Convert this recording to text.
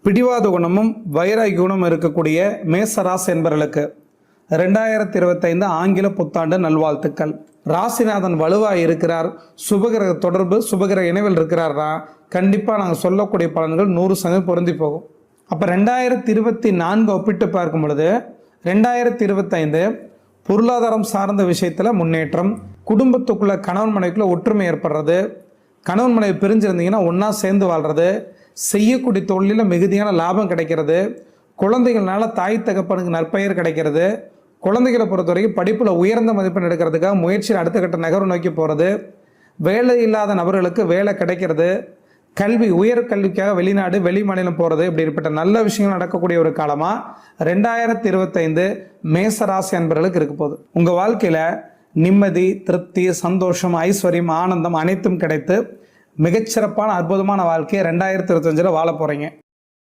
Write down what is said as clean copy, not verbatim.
பிடிவாத குணமும் வைராகி குணமும் இருக்கக்கூடிய மேசராசி என்பவர்களுக்கு 2025 ஆங்கில புத்தாண்டு நல்வாழ்த்துக்கள். ராசிநாதன் வலுவாக இருக்கிறார், சுபகிரக தொடர்பு சுபகிரக இணைவில் இருக்கிறாரா, கண்டிப்பாக நாங்கள் சொல்லக்கூடிய பலன்கள் 100% பொருந்தி போகும். அப்போ 2024 ஒப்பிட்டு பார்க்கும் பொழுது 2025 பொருளாதாரம் சார்ந்த விஷயத்தில் முன்னேற்றம், குடும்பத்துக்குள்ள கணவன் மனைவிக்குள்ள ஒற்றுமை ஏற்படுறது, கணவன் மனைவி பிரிஞ்சிருந்தீங்கன்னா ஒன்றா சேர்ந்து வாழ்கிறது, செய்யக்கூடிய தொழிலில் மிகுதியான லாபம் கிடைக்கிறது, குழந்தைகள்னால தாய் தகப்பனுக்கு நற்பெயர் கிடைக்கிறது, குழந்தைகளை பொறுத்த வரைக்கும் படிப்பில் உயர்ந்த மதிப்பெண் எடுக்கிறதுக்காக முயற்சியில் அடுத்த கட்ட நகர்வு நோக்கி போகிறது, வேலை இல்லாத நபர்களுக்கு வேலை கிடைக்கிறது, கல்வி உயர்கல்விக்காக வெளிநாடு வெளி மாநிலம் போகிறது, இப்படிப்பட்ட நல்ல விஷயங்கள் நடக்கக்கூடிய ஒரு காலமாக 2025 மேசராசி அன்பர்களுக்கு இருக்க போகுது. உங்கள் வாழ்க்கையில் நிம்மதி, திருப்தி, சந்தோஷம், ஐஸ்வர்யம், ஆனந்தம் அனைத்தும் கிடைத்து மிகச்சிறப்பான அற்புதமான வாழ்க்கையை 2025 வாழ போகிறீங்க.